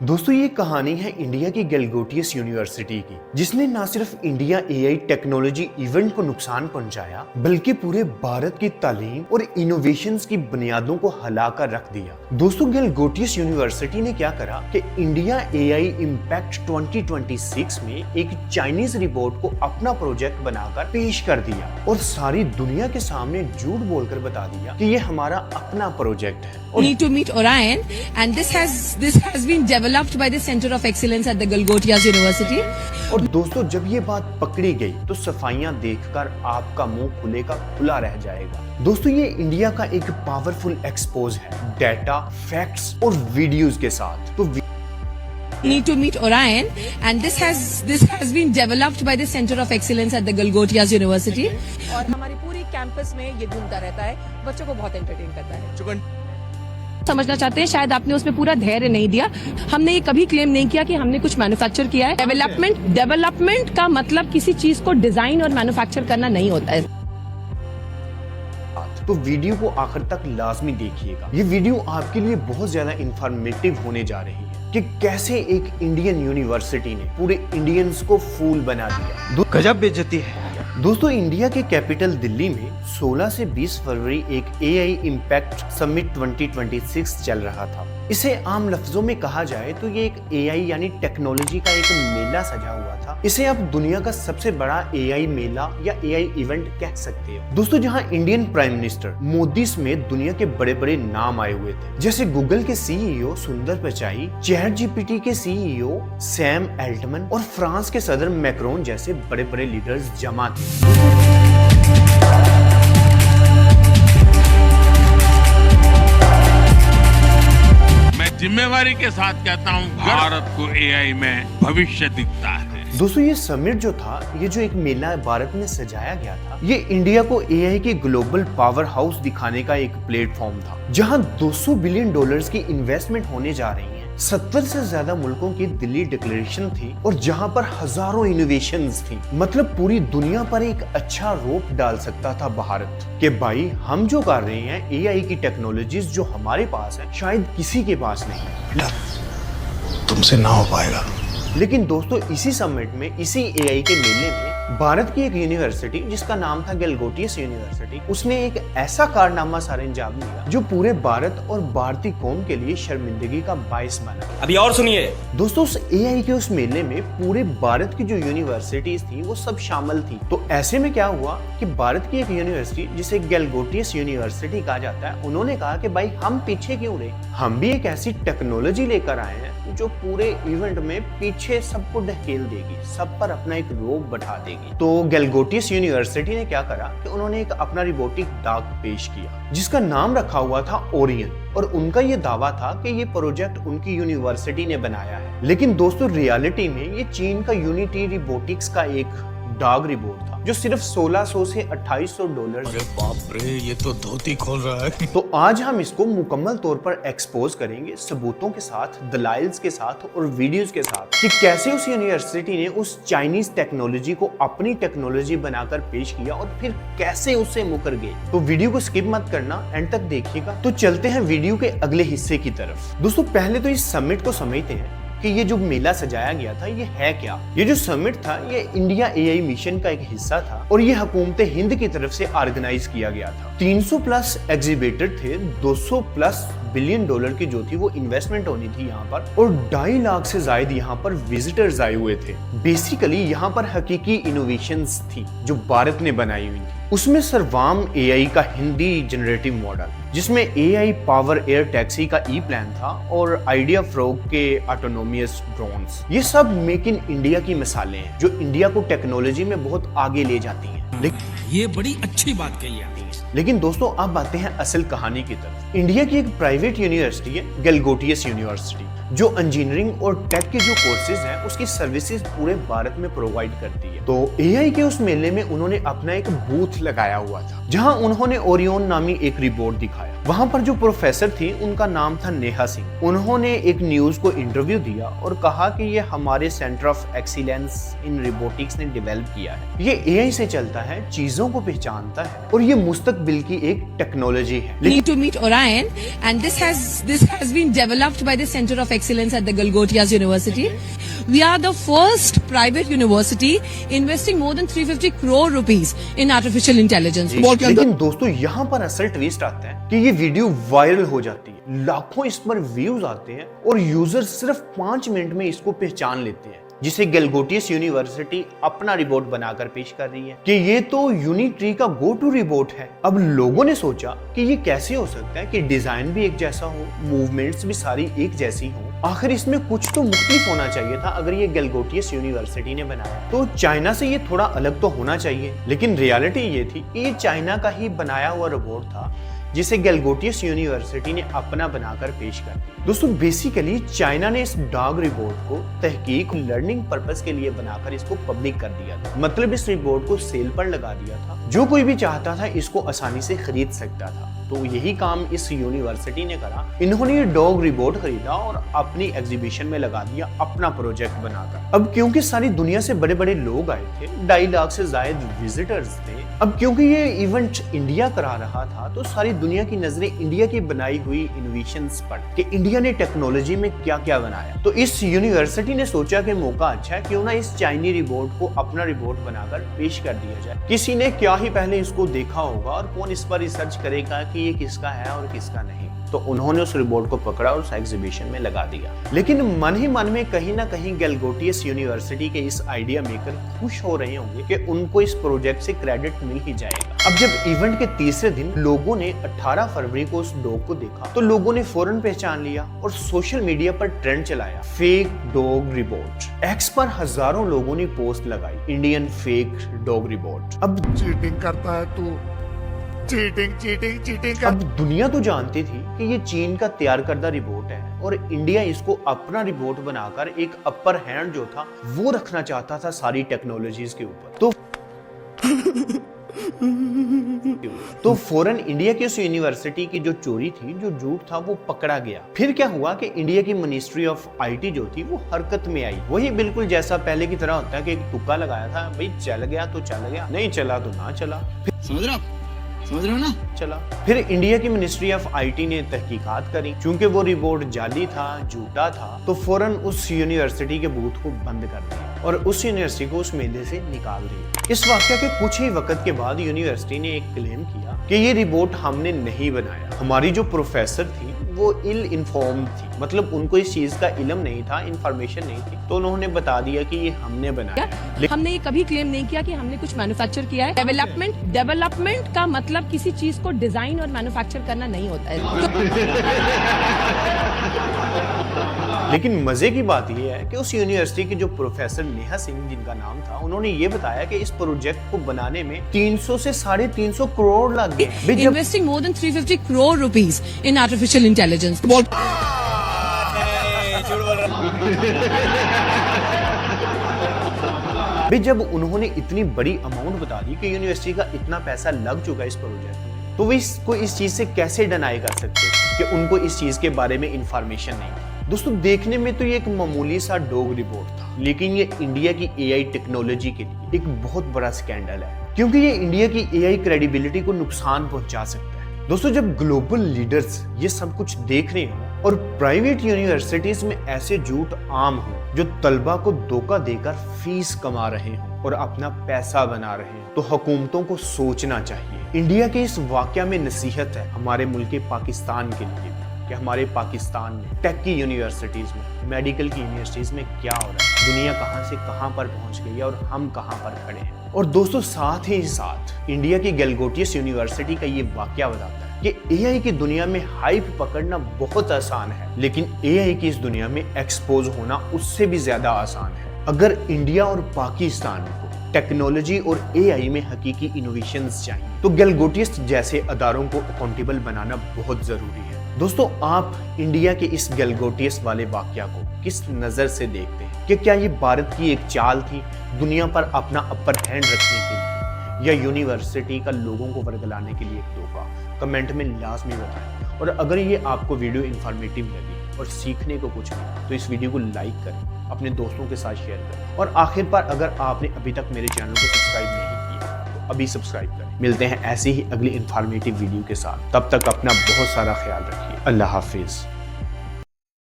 दोस्तों ये कहानी है इंडिया की गलगोटियस यूनिवर्सिटी की, जिसने न सिर्फ इंडिया एआई टेक्नोलॉजी इवेंट को नुकसान पहुंचाया, बल्कि पूरे भारत की तालीम और इनोवेशंस की बुनियादों को हिलाकर रख दिया। दोस्तों गलगोटियस यूनिवर्सिटी ने क्या करा कि इंडिया एआई इम्पैक्ट 2026 में एक चाइनीज रिपोर्ट को अपना प्रोजेक्ट बनाकर पेश कर दिया और सारी दुनिया के सामने झूठ बोलकर बता दिया कि ये हमारा अपना प्रोजेक्ट है। Need to meet Orion, and this has been developed by the Center of Excellence at the Galgotias University. और दोस्तों जब ये बात पकड़ी गई तो सफाइयां देखकर आपका मुंह खुले का खुला रह जाएगा। दोस्तों ये इंडिया का एक पावरफुल एक्सपोज है डेटा, फैक्ट्स और वीडियोस के साथ। तो Need to meet Orion, and this has been developed by the Center of Excellence at the Galgotias University. और हमारी पूरी कैंपस में ये घूमता रहता है, बच्चों को बहुत एंटरटेन करता है। समझना चाहते हैं शायद आपने उसमें पूरा धैर्य नहीं दिया। हमने ये कभी क्लेम नहीं किया कि हमने कुछ मैन्युफैक्चर किया है। डेवलपमेंट का मतलब किसी चीज को डिजाइन और मैन्युफैक्चर करना नहीं होता है। तो वीडियो को आखिर तक लाजमी देखिएगा। ये वीडियो आपके लिए बहुत ज्यादा इंफॉर्मेटिव होने जा रही है कि कैसे एक इंडियन यूनिवर्सिटी ने पूरे इंडियंस को फूल बना दिया। गजब बेइज्जती है। दोस्तों इंडिया के कैपिटल दिल्ली में 16 से 20 फरवरी एक एआई इम्पैक्ट समिट 2026 चल रहा था। इसे आम लफ्जों में कहा जाए तो ये एक एआई यानी टेक्नोलॉजी का एक मेला सजा हुआ था। इसे आप दुनिया का सबसे बड़ा एआई मेला या एआई इवेंट कह सकते हो। दोस्तों जहां इंडियन प्राइम मिनिस्टर मोदी समेत दुनिया के बड़े बड़े नाम आए हुए थे, जैसे गूगल के सीईओ सुंदर पिचाई, चैट जीपीटी के सीईओ सैम एल्टमन और फ्रांस के सदर मैक्रोन जैसे बड़े बड़े लीडर्स जमा थे। मैं जिम्मेवारी के साथ कहता हूं, भारत को एआई में भविष्य दिखता है। दोस्तों ये समिट जो था, ये जो एक मेला भारत में सजाया गया था, ये इंडिया को एआई के ग्लोबल पावर हाउस दिखाने का एक प्लेटफॉर्म था, जहां 200 बिलियन डॉलर्स की इन्वेस्टमेंट होने जा रही है। 70 से ज्यादा मुल्कों की दिल्ली डिक्लेरेशन थी और जहां पर हजारों इनोवेशंस थी। मतलब पूरी दुनिया पर एक अच्छा रोप डाल सकता था भारत कि भाई हम जो कर रहे हैं एआई की टेक्नोलॉजीज जो हमारे पास है शायद किसी के पास नहीं। तुमसे ना हो पाएगा। लेकिन दोस्तों इसी समिट में, इसी एआई के मेले में भारत की एक यूनिवर्सिटी जिसका नाम था गलगोटियस यूनिवर्सिटी, उसने एक ऐसा कारनामा सर अंजाम दिया जो पूरे भारत और भारतीय कौम के लिए शर्मिंदगी का बायस बना। अभी और सुनिए दोस्तों उस एआई के उस मेले में पूरे भारत की जो यूनिवर्सिटीज थी वो सब शामिल थी। तो ऐसे में क्या हुआ कि भारत की एक यूनिवर्सिटी जिसे गलगोटियस यूनिवर्सिटी कहा जाता है, उन्होंने कहा कि भाई हम पीछे क्यों रहे, हम भी एक ऐसी टेक्नोलॉजी लेकर आए हैं जो पूरे इवेंट में पीछे सबको ढकेल देगी, सब पर अपना एक रोब बैठा देगी। तो गलगोटियस यूनिवर्सिटी ने क्या करा कि उन्होंने एक अपना रोबोटिक डॉग पेश किया जिसका नाम रखा हुआ था ओरियन, और उनका ये दावा था कि ये प्रोजेक्ट उनकी यूनिवर्सिटी ने बनाया है। लेकिन दोस्तों रियलिटी में ये चीन का यूनिटी रोबोटिक्स का एक डॉग रिबोट था जो सिर्फ 1600 से 2800 डॉलर। अरे बाप रे, ये तो धोती खोल रहा है। तो आज हम इसको मुकम्मल तौर पर एक्सपोज करेंगे सबूतों के साथ, दलाइल्स के साथ और वीडियोस के साथ कि कैसे उस यूनिवर्सिटी ने उस चाइनीज टेक्नोलॉजी को अपनी टेक्नोलॉजी बनाकर पेश किया और फिर कैसे उससे मुकर गए। तो वीडियो को स्किप मत करना, एंड तक देखिएगा। तो चलते हैं वीडियो के अगले हिस्से की तरफ। दोस्तों पहले तो इस समिट को समझते हैं कि ये जो मेला सजाया गया था ये है क्या। ये जो समिट था ये इंडिया एआई मिशन का एक हिस्सा था और ये हुकूमत हिंद की तरफ से ऑर्गेनाइज किया गया था। 300 प्लस एग्जीबिटर थे, 200 प्लस बिलियन डॉलर की जो थी वो इन्वेस्टमेंट होनी थी यहाँ पर, और 2.5 लाख से ज्यादा यहाँ पर विजिटर्स आए हुए थे। बेसिकली यहाँ पर हकीकी इनोवेशंस थी जो भारत ने बनाई हुई थी। उसमें सर्वाम एआई का हिंदी जनरेटिव मॉडल, जिसमें एआई पावर एयर टैक्सी का ई प्लान था, और आइडिया फ्रॉग के ऑटोनोमियस ड्रोन्स। ये सब मेक इन इंडिया की मिसालें हैं जो इंडिया को टेक्नोलॉजी में बहुत आगे ले जाती हैं। ये बड़ी अच्छी बात कही आपने। लेकिन दोस्तों अब आते हैं असल कहानी की तरफ। इंडिया की एक प्राइवेट यूनिवर्सिटी है गलगोटियस यूनिवर्सिटी, जो इंजीनियरिंग और टेक के जो कोर्सेज हैं उसकी सर्विसेज पूरे भारत में प्रोवाइड करती है। तो एआई के उस मेले में उन्होंने अपना एक बूथ लगाया हुआ था जहां उन्होंने ओरियन नामी एक रिपोर्ट दिखाया। वहां पर जो प्रोफेसर थी उनका नाम था नेहा सिंह। उन्होंने एक न्यूज को इंटरव्यू दिया और कहा कि ये हमारे centre of excellence in robotics ने डेवलप किया है। ये एआई से चलता है, चीजों को पहचानता है और ये मुस्तकबिल की एक टेक्नोलॉजी है। Need to meet Orion, and this has been developed by the Center of excellence at the Galgotias University. We are the first private university investing more than 350 crore rupees in artificial intelligence. लेकिन दोस्तों यहाँ पर असल twist आता है कि ये video viral हो जाती है, लाखों इस पर व्यूज आते हैं और यूजर सिर्फ 5 मिनट में इसको पहचान लेते हैं, जिसे गलगोटियस यूनिवर्सिटी अपना रिपोर्ट बनाकर पेश कर रही है कि ये तो यूनिट्री का गो टू रिपोर्ट है। अब लोगों ने सोचा कि ये कैसे हो सकता है कि डिजाइन भी एक जैसा हो, मूवमेंट्स भी सारी एक जैसी हो, आखिर इसमें कुछ तो मुख्तलिफ होना चाहिए था। अगर ये गलगोटियस यूनिवर्सिटी ने बनाया तो चाइना से ये थोड़ा अलग तो होना चाहिए, लेकिन रियलिटी ये थी कि ये चाइना का ही बनाया हुआ रिपोर्ट था जिसे गलगोटियस यूनिवर्सिटी ने अपना बनाकर पेश कर दिया। दोस्तों बेसिकली चाइना ने इस डॉग रिपोर्ट को तहकीक लर्निंग पर्पस के लिए बनाकर इसको पब्लिक कर दिया था, मतलब इस रिपोर्ट को सेल पर लगा दिया था, जो कोई भी चाहता था इसको आसानी से खरीद सकता था। तो यही काम इस यूनिवर्सिटी ने करा, इन्होंने ये डॉग रिपोर्ट खरीदा और अपनी एग्जीबिशन में लगा दिया अपना प्रोजेक्ट बनाकर। अब क्योंकि सारी दुनिया से बड़े बड़े लोग आए थे, 2.5 लाख से ज्यादा विजिटर्स थे, अब क्योंकि ये इवेंट इंडिया करा रहा था तो सारी दुनिया की नजरें इंडिया की बनाई हुई इनोवेशंस पर कि इंडिया ने टेक्नोलॉजी में क्या क्या बनाया। तो इस यूनिवर्सिटी ने सोचा कि मौका अच्छा है, क्यों ना इस चाइनी रिपोर्ट को अपना रिपोर्ट बनाकर पेश कर दिया जाए। किसी ने क्या ही पहले इसको देखा होगा और कौन इस पर रिसर्च करेगा कि ये किसका है और किसका नहीं। तो उन्होंने उस रिपोर्ट को पकड़ा और उस एग्जीबिशन में लगा दिया। लेकिन मन ही मन में कहीं ना कहीं गलगोटियस यूनिवर्सिटी के इस आइडिया मेकर खुश हो रहे होंगे कि उनको इस प्रोजेक्ट से क्रेडिट मिल ही जाएगा। अब जब इवेंट के तीसरे दिन लोगों ने 18 फरवरी को उस डॉग को देखा तो लोगों ने फौरन पहचान लिया और सोशल मीडिया पर ट्रेंड चलाया, फेक डॉग रिपोर्ट। एक्स पर हजारों लोगों ने पोस्ट लगाई, इंडियन फेक डॉग रिपोर्ट। अब चीटिंग करता है तू, चीटिंग अब दुनिया तो जानती थी कि ये चीन का तैयार करदा रिपोर्ट है और इंडिया इसको अपना रिपोर्ट बनाकर एक अपर हैंड जो था वो रखना चाहता था सारी टेक्नोलॉजीज के ऊपर। तो फौरन इंडिया की उस यूनिवर्सिटी की जो चोरी थी, जो झूठ था, वो पकड़ा गया। फिर क्या हुआ कि इंडिया की मिनिस्ट्री ऑफ आईटी जो थी वो हरकत में आई। वही बिल्कुल जैसा पहले की तरह होता है कि एक तुक्का लगाया था, भाई चल गया तो चल गया, नहीं चला तो ना चला। समझ रहे हो ना? चला। फिर इंडिया की मिनिस्ट्री ऑफ आईटी ने तहकीकात करी, चूंकि वो रिपोर्ट जाली था, झूठा था, तो फौरन उस यूनिवर्सिटी के बूथ को बंद कर दिया और उस यूनिवर्सिटी को उस मेले से निकाल दिया। इस वाकया के कुछ ही वक्त के बाद यूनिवर्सिटी ने एक क्लेम किया कि ये रिपोर्ट हमने नहीं बनाया, हमारी जो प्रोफेसर थी वो इल इन्फॉर्म्ड थी, मतलब उनको इस चीज का इल्म नहीं था, इंफॉर्मेशन नहीं थी, तो उन्होंने बता दिया कि ये हमने बनाया। हमने ये कभी क्लेम नहीं किया कि हमने कुछ मैन्युफैक्चर किया है। डेवलपमेंट का मतलब किसी चीज को डिजाइन और मैन्युफैक्चर करना नहीं होता है। लेकिन मजे की बात यह है कि उस यूनिवर्सिटी के जो प्रोफेसर नेहा सिंह जिनका नाम था, उन्होंने ये बताया कि इस प्रोजेक्ट को बनाने में 300 से 350 करोड़ लग गए। Investing more than 350 crore rupees in artificial intelligence. भाई जब उन्होंने इतनी बड़ी अमाउंट बता दी कि यूनिवर्सिटी का इतना पैसा लग चुका है इस प्रोजेक्ट में, तो वे इसको इस चीज से कैसे डिनाई कर सकते कि उनको इस चीज के बारे में इंफॉर्मेशन नहीं थी। दोस्तों देखने में तो ये एक मामूली सा डॉग रिपोर्ट था, लेकिन ये इंडिया की एआई टेक्नोलॉजी के लिए एक बहुत बड़ा स्कैंडल है, क्योंकि ये इंडिया की एआई क्रेडिबिलिटी को नुकसान पहुंचा सकता है। दोस्तों जब ग्लोबल लीडर्स ये सब कुछ देख रहे हो और प्राइवेट यूनिवर्सिटीज में ऐसे झूठ आम हो जो तलबा को धोखा देकर फीस कमा रहे हो और अपना पैसा बना रहे हैं, तो हुकूमतों को सोचना चाहिए। इंडिया के इस वाकया में नसीहत है हमारे मुल्क पाकिस्तान के लिए कि हमारे पाकिस्तान में टेक की यूनिवर्सिटीज में, मेडिकल की यूनिवर्सिटीज में क्या हो रहा है, दुनिया कहां से कहां पर पहुंच गई है और हम कहां पर खड़े हैं। और दोस्तों साथ ही साथ इंडिया की गलगोटियस यूनिवर्सिटी का ये वाकया बताता है कि एआई की दुनिया में हाइप पकड़ना बहुत आसान है, लेकिन एआई की इस दुनिया में एक्सपोज होना उससे भी ज्यादा आसान है। अगर इंडिया और पाकिस्तान को टेक्नोलॉजी और एआई में हकीकी इनोवेशंस चाहिए तो गलगोटियस जैसे अदारों को अकाउंटेबल बनाना बहुत जरूरी है। दोस्तों आप इंडिया के इस गलगोटियस वाले वाकया को किस नजर से देखते हैं कि क्या ये भारत की एक चाल थी दुनिया पर अपना अपर हैंड रखने के लिए, या यूनिवर्सिटी का लोगों को वर्गलाने के लिए एक धोखा? कमेंट में लाजमी बताएं। और अगर ये आपको वीडियो इंफॉर्मेटिव लगी और सीखने को कुछ मिला तो इस वीडियो को लाइक करें, अपने दोस्तों के साथ शेयर करें, और आखिर पर अगर आपने अभी तक मेरे चैनल को सब्सक्राइब नहीं किया तो अभी सब्सक्राइब करें। मिलते हैं ऐसे ही अगली इंफॉर्मेटिव वीडियो के साथ, तब तक अपना बहुत सारा ख्याल रखिए। अल्लाह हाफिज।